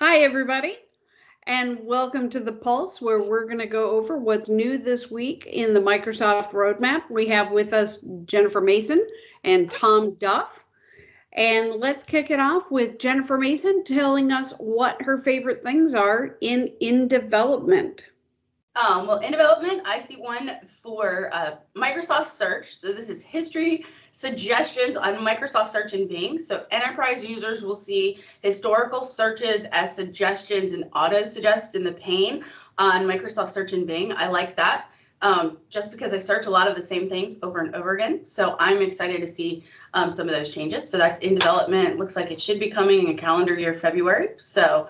Hi, everybody, and welcome to the Pulse, where we're going to go over what's new this week in the Microsoft roadmap. We have with us Jennifer Mason and Tom Duff. And let's kick it off with Jennifer Mason telling us what her favorite things are in development. Well, in development, I see one for Microsoft Search. So this is history suggestions on Microsoft Search and Bing. So enterprise users will see historical searches as suggestions and auto suggest in the pane on Microsoft Search and Bing. I like that just because I search a lot of the same things over and over again. So I'm excited to see some of those changes. So that's in development. Looks like it should be coming in calendar year February. So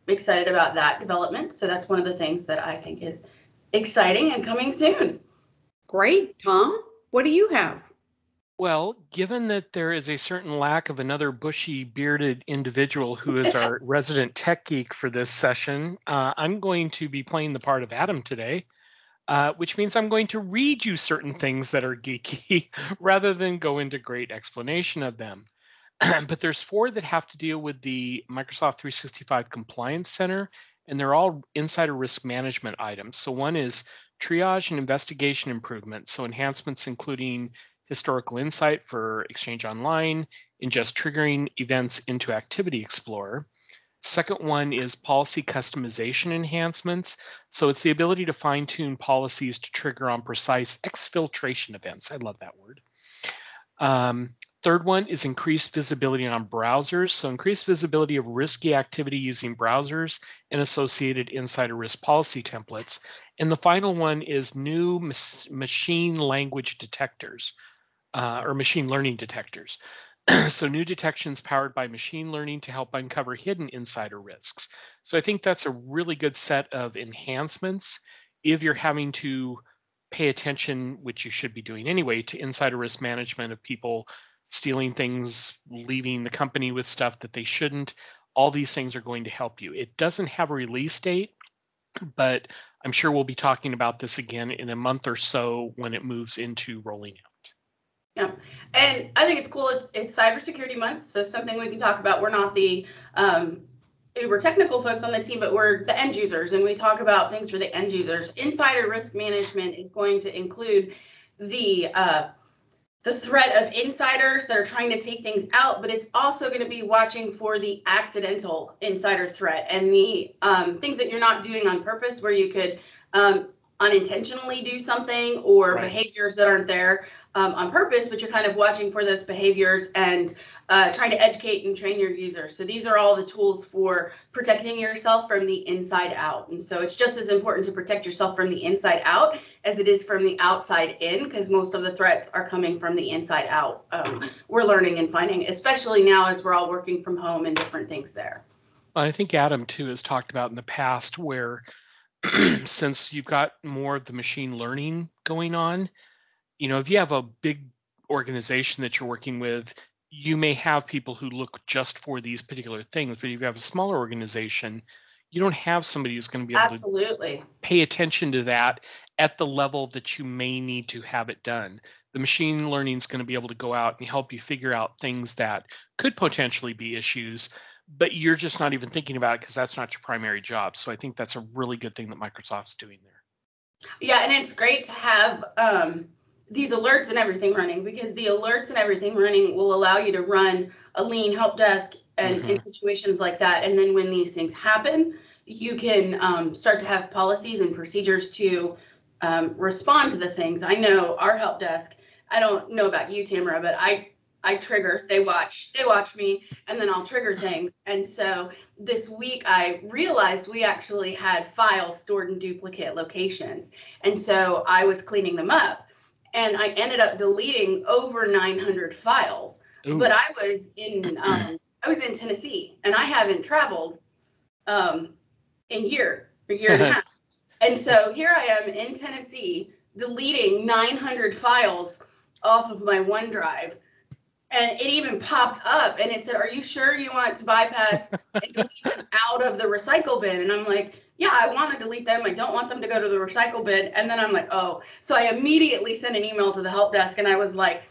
excited about that development. So that's one of the things that I think is exciting and coming soon. Great. Tom, what do you have? Well, given that there is a certain lack of another bushy bearded individual who is our resident tech geek for this session, I'm going to be playing the part of Adam today, which means I'm going to read you certain things that are geeky rather than go into great explanation of them. But there's four that have to deal with the Microsoft 365 Compliance Center, and they're all insider risk management items. So one is triage and investigation improvements. So enhancements including historical insight for Exchange Online, ingest triggering events into Activity Explorer. Second one is policy customization enhancements. So it's the ability to fine tune policies to trigger on precise exfiltration events. I love that word. Third one is increased visibility on browsers. So increased visibility of risky activity using browsers and associated insider risk policy templates. And the final one is new machine language detectors or machine learning detectors. So new detections powered by machine learning to help uncover hidden insider risks. So I think that's a really good set of enhancements if you're having to pay attention, which you should be doing anyway, to insider risk management of people stealing things, leaving the company with stuff that they shouldn't. All these things are going to help you. It doesn't have a release date, but I'm sure we'll be talking about this again in a month or so when it moves into rolling out. Yeah, and I think it's cool. It's cybersecurity month, so something we can talk about. We're not the uber technical folks on the team, but we're the end users, and we talk about things for the end users. Insider risk management is going to include the threat of insiders that are trying to take things out, but it's also going to be watching for the accidental insider threat and the things that you're not doing on purpose, where you could unintentionally do something or behaviors that aren't there on purpose, but you're kind of watching for those behaviors and trying to educate and train your users. So these are all the tools for protecting yourself from the inside out. And so it's just as important to protect yourself from the inside out as it is from the outside in, because most of the threats are coming from the inside out. We're learning and finding, especially now as we're all working from home and different things there. I think Adam, too, has talked about in the past where since you've got more of the machine learning going on, you know, if you have a big organization that you're working with, you may have people who look just for these particular things. But if you have a smaller organization, you don't have somebody who's going to be able to pay attention to that at the level that you may need to have it done. The machine learning is going to be able to go out and help you figure out things that could potentially be issues, but you're just not even thinking about it because that's not your primary job. So I think that's a really good thing that Microsoft's doing there. Yeah, and it's great to have these alerts and everything running, because the alerts and everything running will allow you to run a lean help desk and in situations like that. And then when these things happen, you can start to have policies and procedures to respond to the things. I know our help desk, I don't know about you, Tamara, but I trigger, they watch me, and then I'll trigger things. And so this week I realized we actually had files stored in duplicate locations. And so I was cleaning them up, and I ended up deleting over 900 files. Ooh. But I was in Tennessee, and I haven't traveled in a year and a half. And so here I am in Tennessee deleting 900 files off of my OneDrive. And it even popped up and it said, "Are you sure you want to bypass and delete them out of the recycle bin?" And I'm like, yeah, I want to delete them. I don't want them to go to the recycle bin. And then I'm like, oh. So I immediately sent an email to the help desk, and I was like,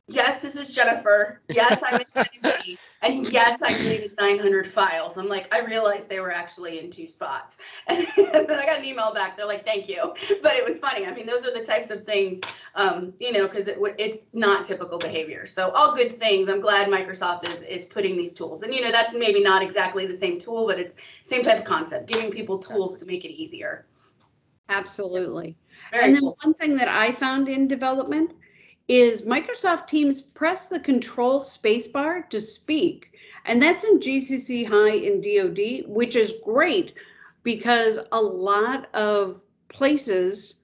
yes, this this is Jennifer. Yes, I'm in Tennessee. And yes, I deleted 900 files. I'm like, I realized they were actually in 2 spots. And then I got an email back. They're like, thank you. But it was funny. I mean, those are the types of things, because it's not typical behavior. So all good things. I'm glad Microsoft is putting these tools. And, that's maybe not exactly the same tool, but it's same type of concept, giving people tools to make it easier. Absolutely. Very And then cool. one thing that I found in development is Microsoft Teams press the control spacebar to speak. And that's in GCC High and DoD, which is great because a lot of places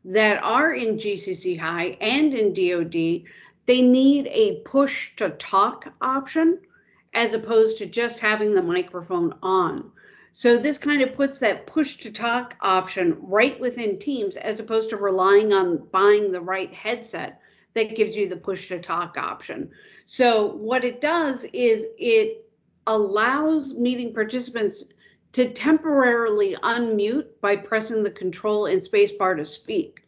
that are in GCC High and in DoD, they need a push to talk option as opposed to just having the microphone on. So this kind of puts that push to talk option right within Teams as opposed to relying on buying the right headset that gives you the push to talk option. So what it does is it allows meeting participants to temporarily unmute by pressing the control and space bar to speak.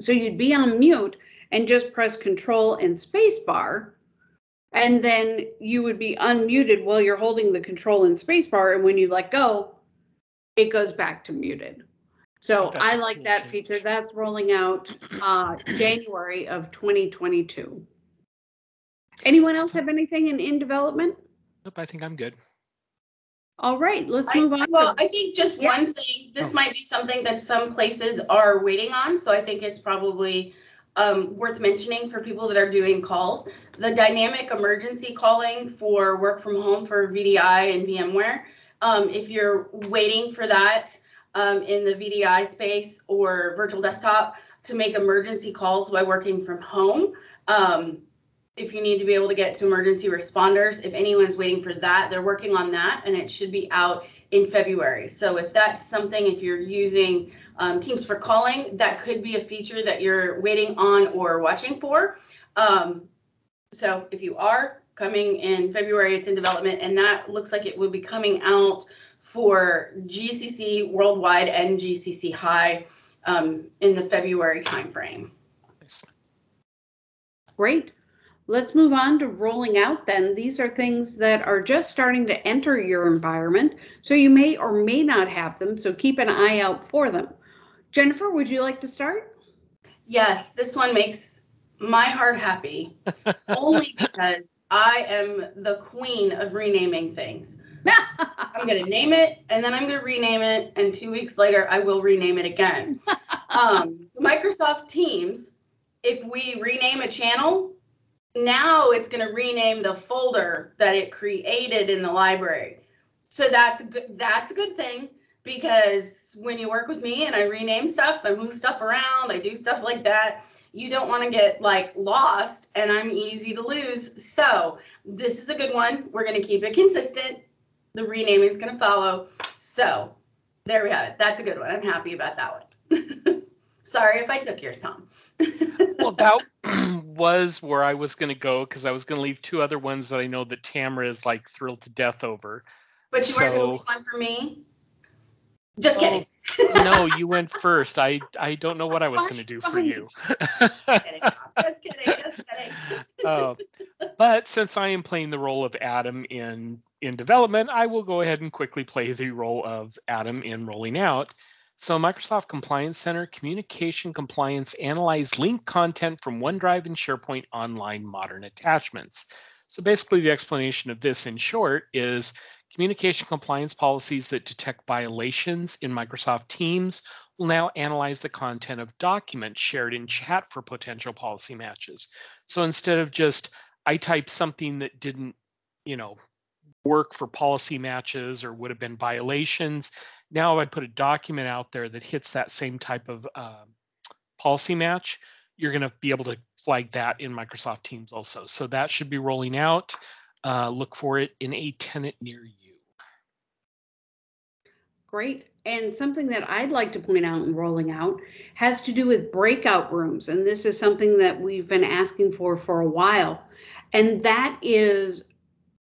So you'd be on mute and just press control and space bar, and then you would be unmuted while you're holding the control and space bar, and when you let go, it goes back to muted. So I like cool that change. feature. That's rolling out January of 2022. Anyone else have anything in development? Nope, I think I'm good. All right, let's move on. Well, I think just Yeah. one thing, this might be something that some places are waiting on, so I think it's probably worth mentioning for people that are doing calls. The dynamic emergency calling for work from home for VDI and VMware. If you're waiting for that in the VDI space or virtual desktop to make emergency calls by working from home, if you need to be able to get to emergency responders, if anyone's waiting for that, they're working on that, and it should be out in February. So if that's something, if you're using Teams for calling, that could be a feature that you're waiting on or watching for. So if you are coming in February, it's in development, and that looks like it will be coming out for GCC Worldwide and GCC High in the February timeframe. Nice. Great. Let's move on to rolling out then. These are things that are just starting to enter your environment, so you may or may not have them, so keep an eye out for them. Jennifer, would you like to start? Yes, this one makes my heart happy, only because I am the queen of renaming things. I'm going to name it, and then I'm going to rename it, and 2 weeks later, I will rename it again. So Microsoft Teams, if we rename a channel, now it's going to rename the folder that it created in the library. So that's a good thing, because when you work with me and I rename stuff, I move stuff around, I do stuff like that, you don't want to get like lost, and I'm easy to lose. So this is a good one. We're going to keep it consistent. The renaming is going to follow. So there we have it. That's a good one. I'm happy about that one. Sorry if I took yours, Tom. Well, that was where I was going to go, because I was going to leave 2 other ones that I know that Tamara is like thrilled to death over. But you weren't going to leave one for me? Just kidding. No, you went first. I don't know what I was going to do for you. Just kidding. But since I am playing the role of Adam in development, I will go ahead and quickly play the role of Adam in rolling out. So Microsoft Compliance Center, Communication Compliance, analyze linked content from OneDrive and SharePoint online modern attachments. So basically the explanation of this in short is communication compliance policies that detect violations in Microsoft Teams will now analyze the content of documents shared in chat for potential policy matches. So instead of just, I type something that didn't, work for policy matches or would have been violations, now if I put a document out there that hits that same type of policy match, you're going to be able to flag that in Microsoft Teams also. So that should be rolling out. Look for it in a tenant near you. Great. And something that I'd like to point out in rolling out has to do with breakout rooms. And this is something that we've been asking for a while. And that is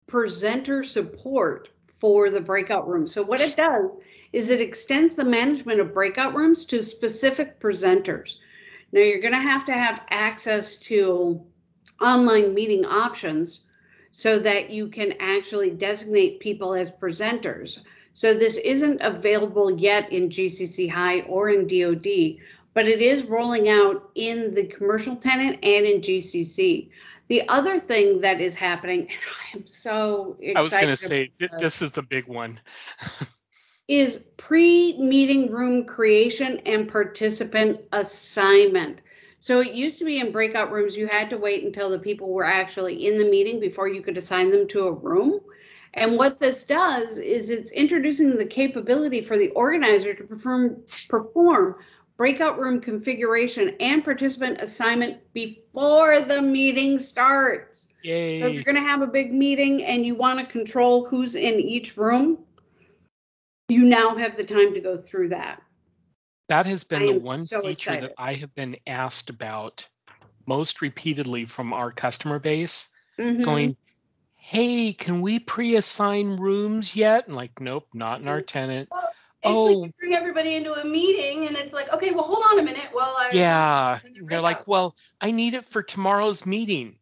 presenter support for the breakout room. So what it does is it extends the management of breakout rooms to specific presenters. Now you're going to have access to online meeting options so that you can actually designate people as presenters. So this isn't available yet in GCC High or in DoD, but it is rolling out in the commercial tenant and in GCC. The other thing that is happening, and I am so excited I was going to say, about this is the big one. is pre-meeting room creation and participant assignment. So it used to be in breakout rooms, you had to wait until the people were actually in the meeting before you could assign them to a room. And what this does is it's introducing the capability for the organizer to perform breakout room configuration and participant assignment before the meeting starts. Yay. So if you're going to have a big meeting and you want to control who's in each room, you now have the time to go through that. That has been I the am one so feature excited. that I have been asked about most repeatedly from our customer base, going, hey, can we pre-assign rooms yet? And like, nope, not in our tenant. Well, it's Oh, like you bring everybody into a meeting and it's like, okay, well, hold on a minute while I yeah. assign the They're like, breakout. well, I need it for tomorrow's meeting.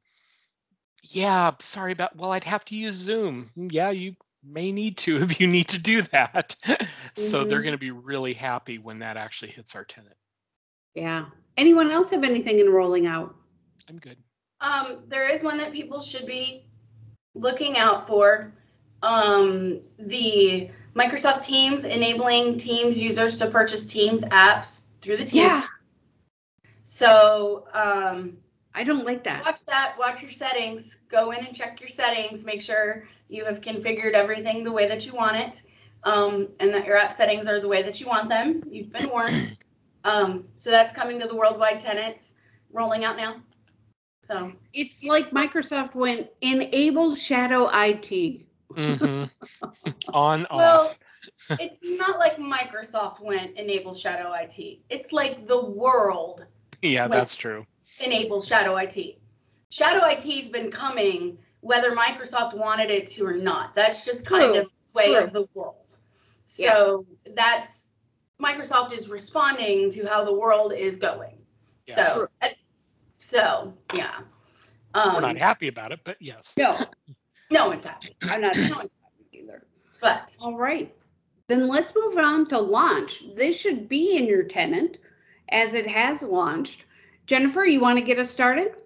Yeah, sorry about, well, I'd have to use Zoom. Yeah, you may need to if you need to do that. So they're going to be really happy when that actually hits our tenant. Yeah. Anyone else have anything in rolling out? I'm good. There is one that people should be looking out for. The Microsoft Teams enabling Teams users to purchase Teams apps through the Teams. Yeah. So I don't like that. watch that, watch your settings, go in and check your settings, make sure you have configured everything the way that you want it, and that your app settings are the way that you want them. You've been warned. So that's coming to the worldwide tenants, rolling out now. So it's like Microsoft went enable shadow IT. On, well, off. it's not like Microsoft went enable shadow IT. It's like the world. Yeah, that's true. Enable shadow IT. Shadow IT's been coming whether Microsoft wanted it to or not. That's just kind of the way of the world. So that's Microsoft is responding to how the world is going. Yes. So yeah. We're not happy about it, but yes. No one's happy. I'm not happy either. But all right. Then let's move on to launch. This should be in your tenant as it has launched. Jennifer, you want to get us started?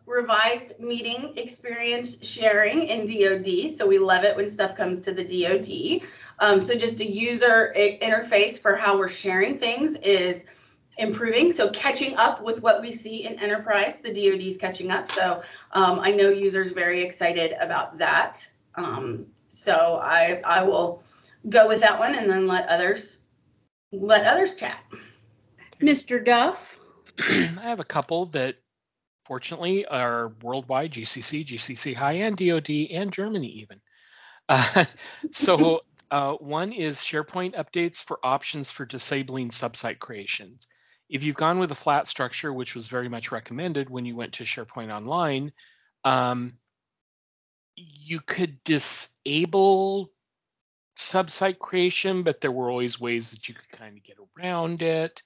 Revised meeting experience sharing in DoD. So we love it when stuff comes to the DoD. So just a user interface for how we're sharing things is improving. So catching up with what we see in enterprise, the DoD is catching up. So I know users very excited about that. So I will go with that one and then let others chat. Mr. Duff. I have a couple that fortunately are worldwide, GCC High and DoD and Germany even. So one is SharePoint updates for options for disabling subsite creations. If you've gone with a flat structure, which was very much recommended when you went to SharePoint Online, you could disable subsite creation, but there were always ways that you could kind of get around it.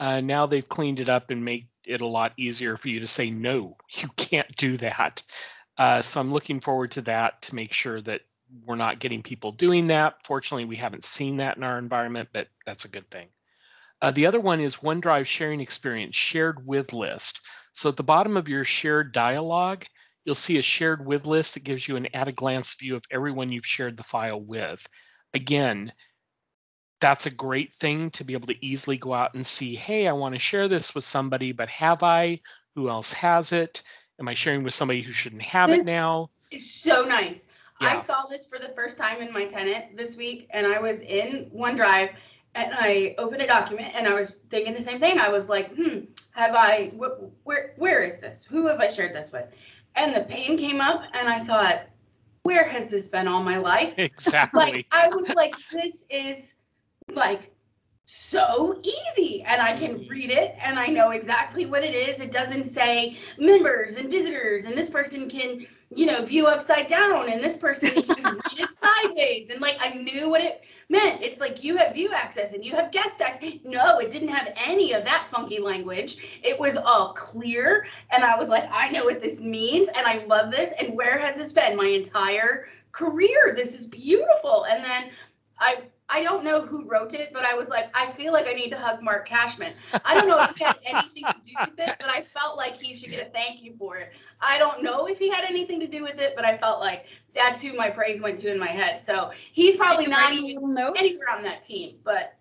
Now they've cleaned it up and made it a lot easier for you to say, no, you can't do that. So I'm looking forward to that to make sure that we're not getting people doing that. Fortunately, we haven't seen that in our environment, but that's a good thing. The other one is OneDrive sharing experience, shared with list. So at the bottom of your shared dialog, you'll see a shared with list that gives you an at-a-glance view of everyone you've shared the file with. Again, that's a great thing to be able to easily go out and see, hey, I want to share this with somebody, but have I? Who else has it? Am I sharing with somebody who shouldn't have it now? It's so nice. Yeah. I saw this for the first time in my tenant this week, and I was in OneDrive and I opened a document and I was thinking the same thing. I was like, have I, where is this? Who have I shared this with? And the pane came up and I thought, where has this been all my life? Exactly. Like, I was like, this is like so easy, and I can read it and I know exactly what it is. It doesn't say members and visitors and this person can, view upside down and this person can read it sideways, and like I knew what it meant. It's like you have view access and you have guest access. No, it didn't have any of that funky language. It was all clear, and I was like, I know what this means and I love this. And where has this been my entire career? This is beautiful. And then I don't know who wrote it, but I was like, I feel like I need to hug Mark Cashman. I don't know if he had anything to do with it, but I felt like he should get a thank you for it. I don't know if he had anything to do with it, but I felt like that's who my praise went to in my head. So he's probably not even anywhere on that team, but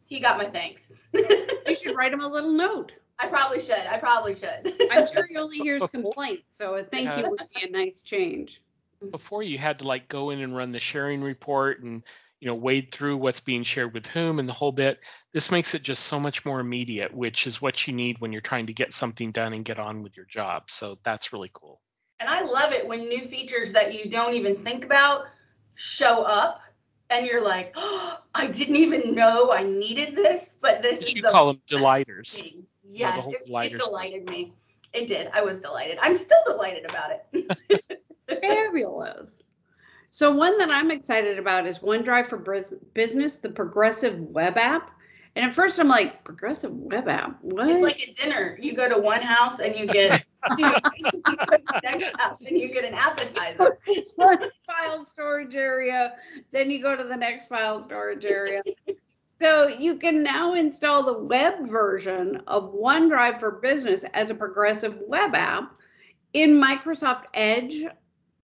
he got my thanks. You should write him a little note. I probably should. I'm sure he only hears complaints, so a thank you would be a nice change. Before you had to like go in and run the sharing report and wade through what's being shared with whom and the whole bit. This makes it just so much more immediate, which is what you need when you're trying to get something done and get on with your job. So that's really cool. And I love it when new features that you don't even think about show up and you're like, oh, I didn't even know I needed this, but this is you call them delighters. Thing. Yes, it delighted me. It did. I was delighted. I'm still delighted about it. Fabulous. So one that I'm excited about is OneDrive for Business, the progressive web app. And at first I'm like, progressive web app? What? It's like a dinner. You go to one house and you get soup. You go to the next house and you get an appetizer. One file storage area, then you go to the next file storage area. So you can now install the web version of OneDrive for Business as a progressive web app in Microsoft Edge,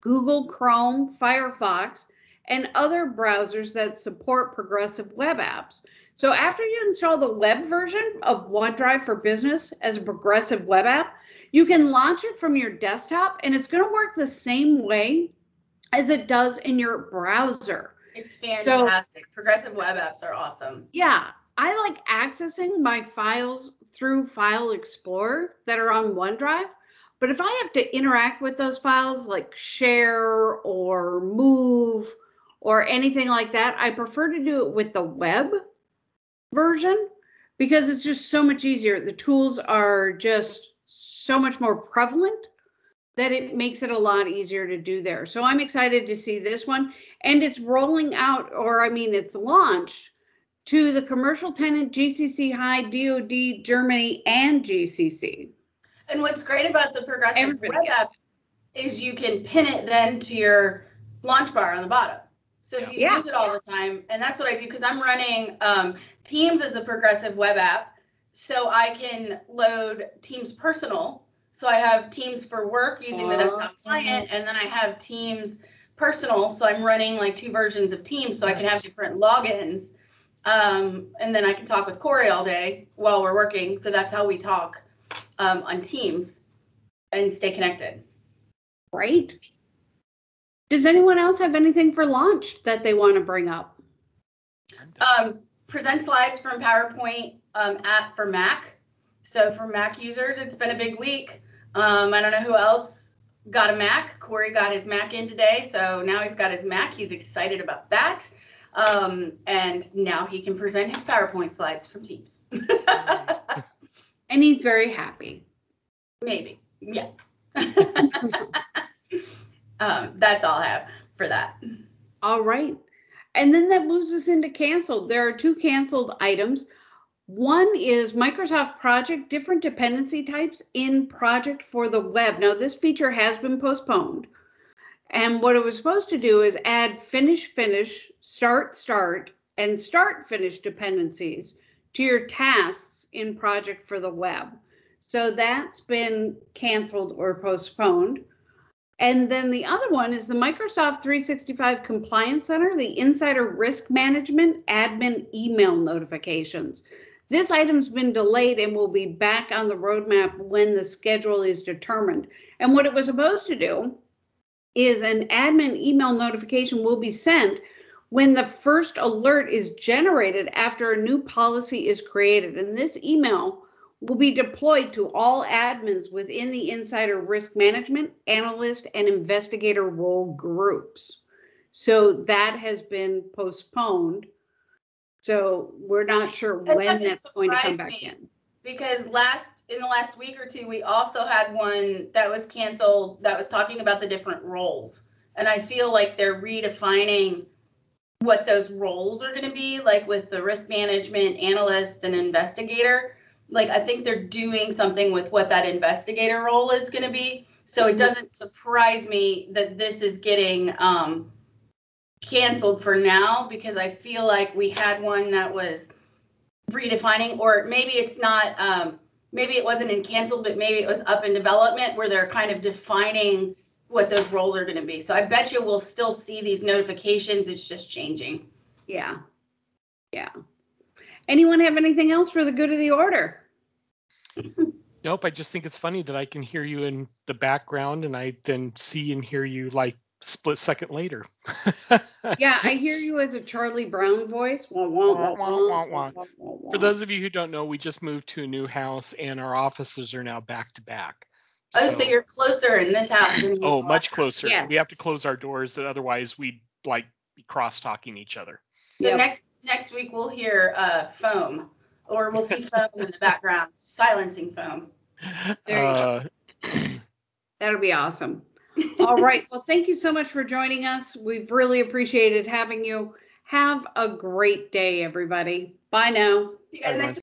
Google Chrome, Firefox, and other browsers that support progressive web apps. So after you install the web version of OneDrive for Business as a progressive web app, you can launch it from your desktop, and it's going to work the same way as it does in your browser. It's fantastic. So, progressive web apps are awesome. Yeah, I like accessing my files through File Explorer that are on OneDrive. But if I have to interact with those files like share or move or anything like that, I prefer to do it with the web version because it's just so much easier. The tools are just so much more prevalent that it makes it a lot easier to do there. So I'm excited to see this one. And it's rolling out, it's launched to the commercial tenant, GCC High, DoD, Germany, and GCC. And what's great about the progressive web app is you can pin it then to your launch bar on the bottom. So if you use it all the time, and that's what I do because I'm running Teams as a progressive web app, so I can load Teams Personal. So I have Teams for work using the desktop client, and then I have Teams Personal. So I'm running like 2 versions of Teams, so I can have different logins, and then I can talk with Corey all day while we're working. So that's how we talk. On Teams and stay connected. Right. Does anyone else have anything for launch that they want to bring up? Present slides from PowerPoint app for Mac. So for Mac users, it's been a big week. I don't know who else got a Mac. Corey got his Mac in today, so now he's got his Mac. He's excited about that. And now he can present his PowerPoint slides from Teams. And he's very happy. Maybe, yeah. That's all I have for that. All right. And then that moves us into canceled. There are 2 canceled items. One is Microsoft Project, different dependency types in Project for the web. Now, this feature has been postponed. And what it was supposed to do is add finish, start, and start finish dependencies to your tasks in Project for the web. So that's been canceled or postponed. And then the other one is the Microsoft 365 Compliance Center, the Insider Risk Management Admin Email Notifications. This item's been delayed and will be back on the roadmap when the schedule is determined. And what it was supposed to do is an admin email notification will be sent when the first alert is generated after a new policy is created. And this email will be deployed to all admins within the Insider Risk Management, Analyst, and Investigator role groups. So that has been postponed. So we're not sure That when doesn't that's going to come surprise back me. in. Because in the last week or two, we also had one that was canceled that was talking about the different roles. And I feel like they're redefining what those roles are going to be, like with the risk management analyst and investigator. Like, I think they're doing something with what that investigator role is going to be. So it doesn't surprise me that this is getting canceled for now, because I feel like we had one that was redefining, or maybe it's not, maybe it wasn't in canceled, but maybe it was up in development where they're kind of defining what those roles are going to be. So I bet you we'll still see these notifications. It's just changing. Yeah. Yeah. Anyone have anything else for the good of the order? Nope. I just think it's funny that I can hear you in the background and I then see and hear you like split second later. Yeah, I hear you as a Charlie Brown voice. Wah, wah, wah, wah, wah, wah, wah. For those of you who don't know, we just moved to a new house and our offices are now back to back. Oh, so you're closer in this house than Oh, much closer. Yes. We have to close our doors, otherwise we'd like be cross-talking each other. So Yep. next week we'll hear foam, or we'll see foam in the background, silencing foam. There you go. That'll be awesome. All right. Well, thank you so much for joining us. We've really appreciated having you. Have a great day, everybody. Bye now. See you guys next week.